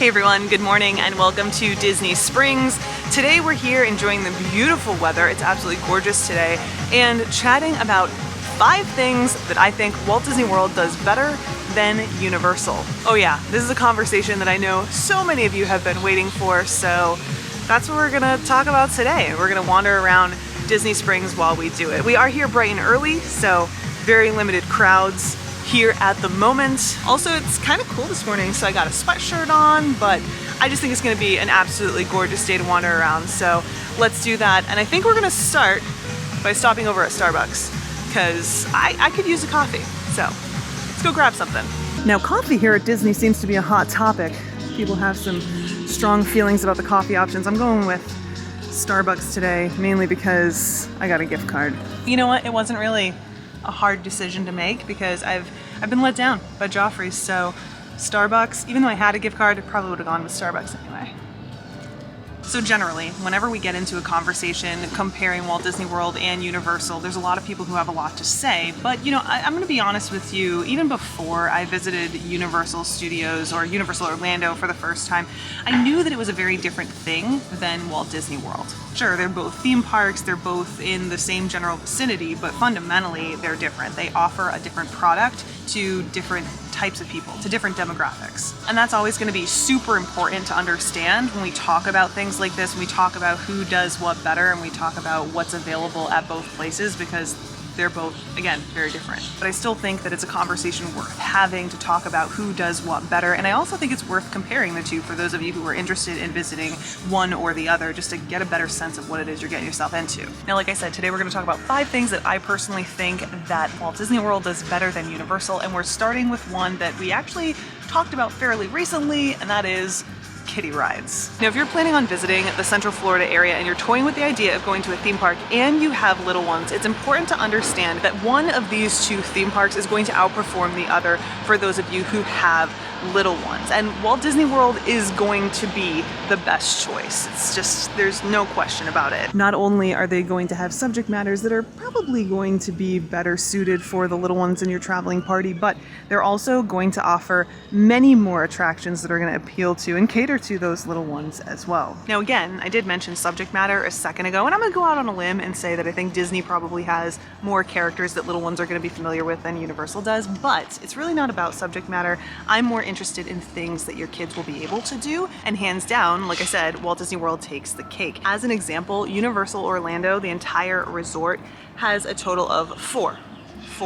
Hey everyone, good morning and welcome to Disney Springs. Today we're here enjoying the beautiful weather. It's absolutely gorgeous today and chatting about 5 things that I think Walt Disney World does better than Universal. Oh yeah, this is a conversation that I know so many of you have been waiting for, so that's what we're gonna talk about today. We're gonna wander around Disney Springs while we do it. We are here bright and early, so very limited crowds here at the moment. Also, it's kind of cool this morning, so I got a sweatshirt on, but I just think it's gonna be an absolutely gorgeous day to wander around, so let's do that. And I think we're gonna start by stopping over at Starbucks, because I could use a coffee, so let's go grab something. Now, coffee here at Disney seems to be a hot topic. People have some strong feelings about the coffee options. I'm going with Starbucks today, mainly because I got a gift card. You know what, it wasn't really a hard decision to make because I've been let down by Joffrey's, so Starbucks, even though I had a gift card, I probably would have gone with Starbucks anyway. So generally, whenever we get into a conversation comparing Walt Disney World and Universal, there's a lot of people who have a lot to say, but you know, I'm gonna be honest with you, even before I visited Universal Studios or Universal Orlando for the first time, I knew that it was a very different thing than Walt Disney World. Sure, they're both theme parks, they're both in the same general vicinity, but fundamentally they're different. They offer a different product to different types of people, to different demographics. And that's always going to be super important to understand when we talk about things like this, when we talk about who does what better, and we talk about what's available at both places, because they're both, again, very different. But I still think that it's a conversation worth having to talk about who does what better, and I also think it's worth comparing the two for those of you who are interested in visiting one or the other, just to get a better sense of what it is you're getting yourself into. Now, like I said, today we're going to talk about 5 things that I personally think that Walt Disney World does better than Universal, and we're starting with one that we actually talked about fairly recently, and that is kiddie rides. Now, if you're planning on visiting the Central Florida area and you're toying with the idea of going to a theme park and you have little ones, it's important to understand that one of these 2 theme parks is going to outperform the other for those of you who have little ones. And Walt Disney World is going to be the best choice. It's just, there's no question about it. Not only are they going to have subject matters that are probably going to be better suited for the little ones in your traveling party, but they're also going to offer many more attractions that are going to appeal to and cater to those little ones as well. Now, again, I did mention subject matter a second ago, and I'm going to go out on a limb and say that I think Disney probably has more characters that little ones are going to be familiar with than Universal does, but it's really not about subject matter. I'm more interested in things that your kids will be able to do, and hands down, like I said, Walt Disney World takes the cake. As an example, Universal Orlando, the entire resort, has a total of 4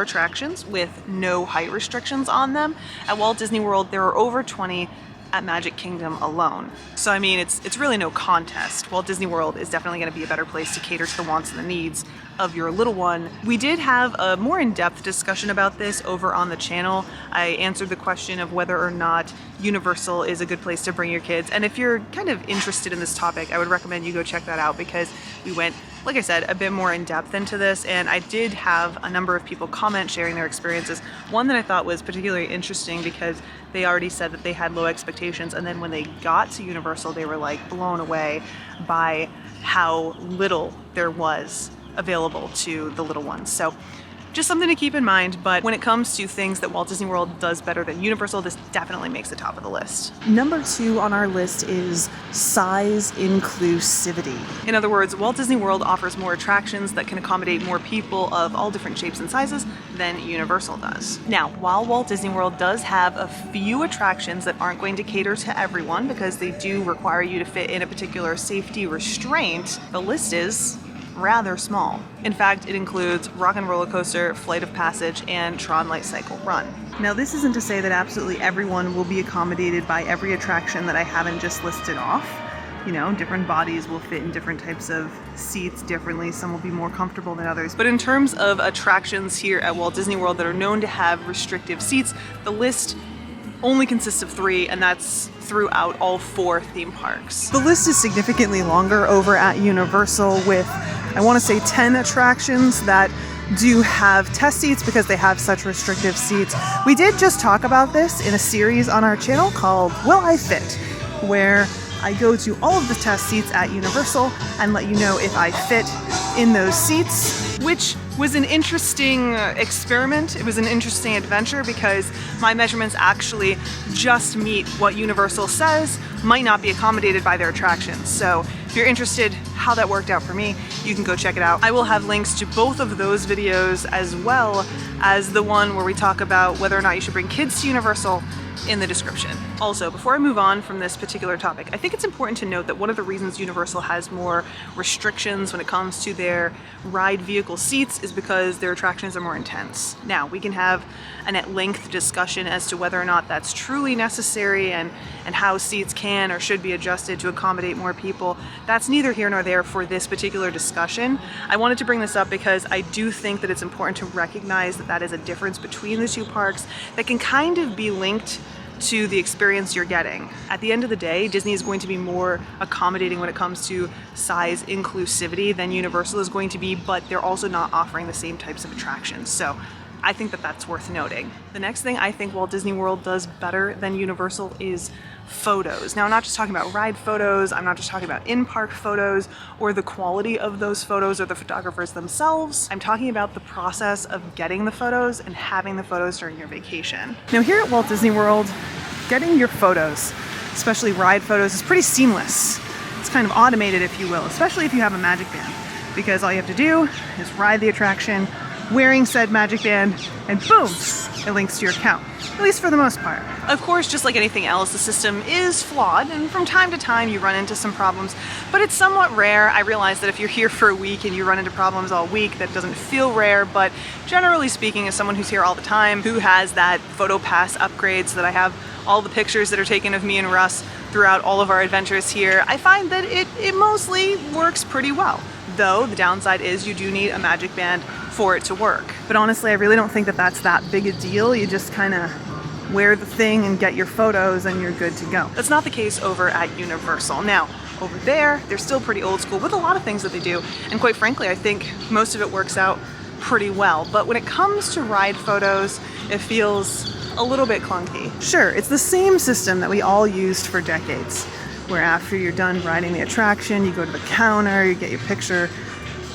attractions with no height restrictions on them. At Walt Disney World, there are over 20 at Magic Kingdom alone. So I mean, it's really no contest. Walt Disney World is definitely going to be a better place to cater to the wants and the needs of your little one. We did have a more in-depth discussion about this over on the channel. I answered the question of whether or not Universal is a good place to bring your kids. And if you're kind of interested in this topic, I would recommend you go check that out, because we went, like I said, a bit more in depth into this, and I did have a number of people comment sharing their experiences. One that I thought was particularly interesting because they already said that they had low expectations, and then when they got to Universal, they were like blown away by how little there was available to the little ones. So just something to keep in mind, but when it comes to things that Walt Disney World does better than Universal, this definitely makes the top of the list. Number 2 on our list is size inclusivity. In other words, Walt Disney World offers more attractions that can accommodate more people of all different shapes and sizes than Universal does. Now, while Walt Disney World does have a few attractions that aren't going to cater to everyone because they do require you to fit in a particular safety restraint, the list is rather small. In fact, it includes Rock and Roller Coaster, Flight of Passage, and Tron Light Cycle Run. Now, this isn't to say that absolutely everyone will be accommodated by every attraction that I haven't just listed off. You know, different bodies will fit in different types of seats differently. Some will be more comfortable than others. But in terms of attractions here at Walt Disney World that are known to have restrictive seats, the list only consists of 3, and that's throughout all 4 theme parks. The list is significantly longer over at Universal with, I want to say, 10 attractions that do have test seats because they have such restrictive seats. We did just talk about this in a series on our channel called Will I Fit?, where I go to all of the test seats at Universal and let you know if I fit in those seats, which was an interesting experiment. It was an interesting adventure because my measurements actually just meet what Universal says might not be accommodated by their attractions. So if you're interested how that worked out for me, you can go check it out. I will have links to both of those videos as well as the one where we talk about whether or not you should bring kids to Universal in the description. Also, before I move on from this particular topic, I think it's important to note that one of the reasons Universal has more restrictions when it comes to their ride vehicle seats is because their attractions are more intense. Now, we can have an at-length discussion as to whether or not that's truly necessary and how seats can or should be adjusted to accommodate more people. That's neither here nor there for this particular discussion. I wanted to bring this up because I do think that it's important to recognize that that is a difference between the two parks that can kind of be linked to the experience you're getting. At the end of the day, Disney is going to be more accommodating when it comes to size inclusivity than Universal is going to be, but they're also not offering the same types of attractions. So I think that that's worth noting. The next thing I think Walt Disney World does better than Universal is photos. Now, I'm not just talking about ride photos, I'm not just talking about in-park photos or the quality of those photos or the photographers themselves. I'm talking about the process of getting the photos and having the photos during your vacation. Now, here at Walt Disney World, getting your photos, especially ride photos, is pretty seamless. It's kind of automated, if you will, especially if you have a Magic Band, because all you have to do is ride the attraction wearing said Magic Band, and boom, it links to your account, at least for the most part. Of course, just like anything else, the system is flawed, and from time to time you run into some problems, but it's somewhat rare. I realize that if you're here for a week and you run into problems all week, that doesn't feel rare, but generally speaking, as someone who's here all the time, who has that Photo Pass upgrade so that I have all the pictures that are taken of me and Russ throughout all of our adventures here, I find that it mostly works pretty well. Though the downside is you do need a Magic Band for it to work. But honestly, I really don't think that that's that big a deal. You just kind of wear the thing and get your photos and you're good to go. That's not the case over at Universal. Now, over there, they're still pretty old school with a lot of things that they do. And quite frankly, I think most of it works out pretty well. But when it comes to ride photos, it feels a little bit clunky. Sure, it's the same system that we all used for decades, where after you're done riding the attraction, you go to the counter, you get your picture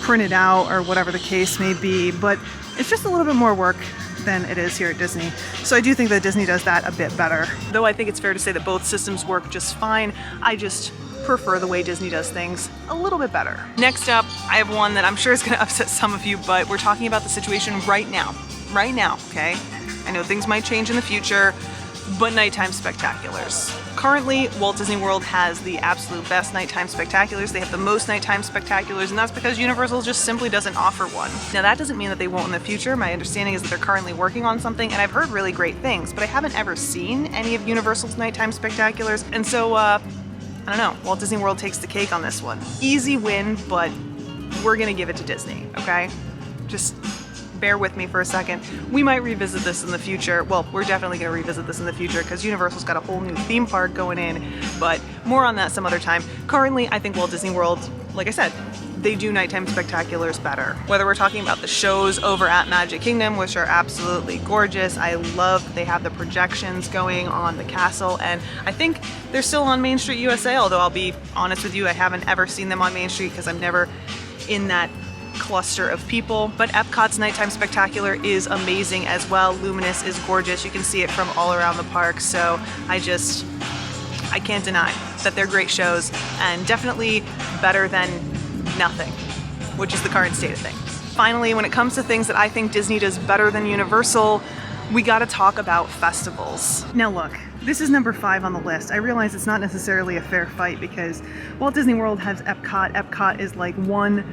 printed out or whatever the case may be, but it's just a little bit more work than it is here at Disney. So I do think that Disney does that a bit better. Though I think it's fair to say that both systems work just fine, I just prefer the way Disney does things a little bit better. Next up, I have one that I'm sure is gonna upset some of you, but we're talking about the situation right now. Right now, okay? I know things might change in the future, but nighttime spectaculars. Currently, Walt Disney World has the absolute best nighttime spectaculars. They have the most nighttime spectaculars, and that's because Universal just simply doesn't offer one. Now, that doesn't mean that they won't in the future. My understanding is that they're currently working on something, and I've heard really great things, but I haven't ever seen any of Universal's nighttime spectaculars, and so, I don't know, Walt Disney World takes the cake on this one. Easy win, but we're gonna give it to Disney, okay? Just bear with me for a second. We might revisit this in the future. Well, we're definitely going to revisit this in the future because Universal's got a whole new theme park going in, but more on that some other time. Currently, I think Walt Disney World, like I said, they do nighttime spectaculars better. Whether we're talking about the shows over at Magic Kingdom, which are absolutely gorgeous. I love that they have the projections going on the castle, and I think they're still on Main Street USA, although I'll be honest with you, I haven't ever seen them on Main Street because I'm never in that cluster of people. But Epcot's nighttime spectacular is amazing as well. Luminous is gorgeous. You can see it from all around the park, so I can't deny that they're great shows and definitely better than nothing, which is the current state of things. Finally, when it comes to things that I think Disney does better than Universal, we gotta talk about festivals. Now look, this is number 5 on the list. I realize it's not necessarily a fair fight because Walt Disney World has Epcot. Epcot is like one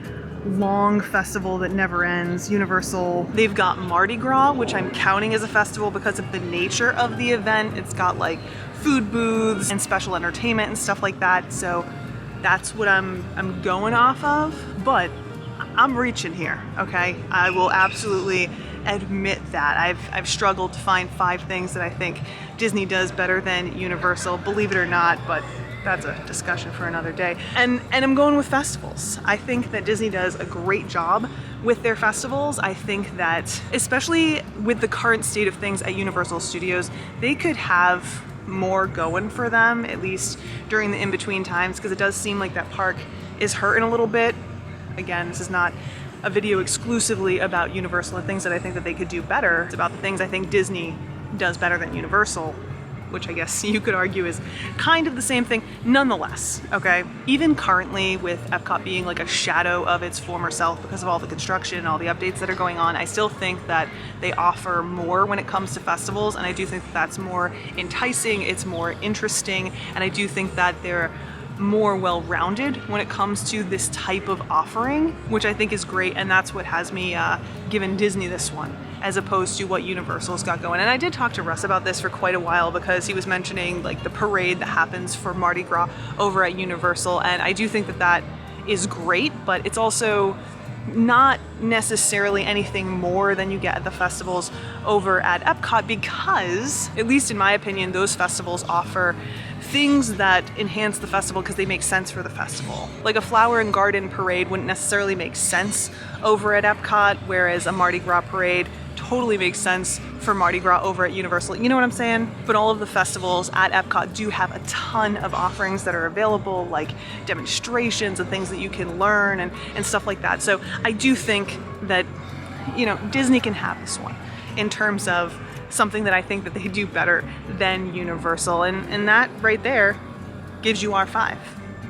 long festival that never ends. Universal, they've got Mardi Gras, which I'm counting as a festival because of the nature of the event. It's got like food booths and special entertainment and stuff like that. So that's what I'm going off of, but I'm reaching here, okay? I will absolutely admit that. I've struggled to find 5 things that I think Disney does better than Universal, believe it or not, but that's a discussion for another day. And I'm going with festivals. I think that Disney does a great job with their festivals. I think that, especially with the current state of things at Universal Studios, they could have more going for them, at least during the in-between times, because it does seem like that park is hurting a little bit. Again, this is not a video exclusively about Universal and things that I think that they could do better. It's about the things I think Disney does better than Universal, which I guess you could argue is kind of the same thing. Nonetheless, okay, even currently with Epcot being like a shadow of its former self because of all the construction and all the updates that are going on, I still think that they offer more when it comes to festivals, and I do think that that's more enticing, it's more interesting, and I do think that they're more well-rounded when it comes to this type of offering, which I think is great, and that's what has me given Disney this one, as opposed to what Universal's got going. And I did talk to Russ about this for quite a while because he was mentioning like the parade that happens for Mardi Gras over at Universal, and I do think that that is great, but it's also not necessarily anything more than you get at the festivals over at Epcot, because, at least in my opinion, those festivals offer things that enhance the festival because they make sense for the festival. Like a flower and garden parade wouldn't necessarily make sense over at Epcot, whereas a Mardi Gras parade totally makes sense for Mardi Gras over at Universal. You know what I'm saying? But all of the festivals at Epcot do have a ton of offerings that are available, like demonstrations and things that you can learn and stuff like that. So I do think that, you know, Disney can have this one in terms of something that I think that they do better than Universal. And that right there gives you our 5.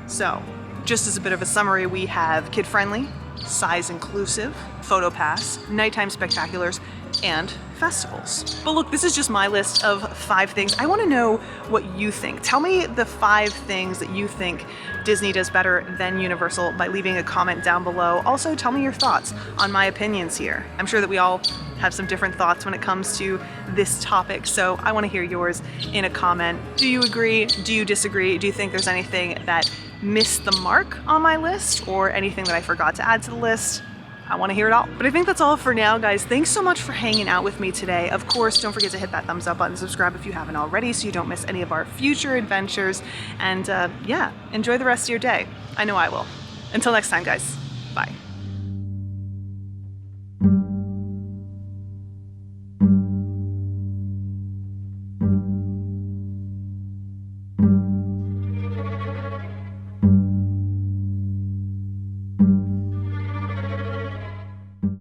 So just as a bit of a summary, we have kid-friendly, size inclusive, photo pass, nighttime spectaculars, and festivals. But look, this is just my list of 5 things. I want to know what you think. Tell me the 5 things that you think Disney does better than Universal by leaving a comment down below. Also, tell me your thoughts on my opinions here. I'm sure that we all have some different thoughts when it comes to this topic, so I want to hear yours in a comment. Do you agree? Do you disagree? Do you think there's anything that missed the mark on my list or anything that I forgot to add to the list? I want to hear it all. But I think that's all for now, guys. Thanks so much for hanging out with me today. Of course, don't forget to hit that thumbs up button, subscribe if you haven't already so you don't miss any of our future adventures. And yeah, enjoy the rest of your day. I know I will. Until next time, guys. Bye.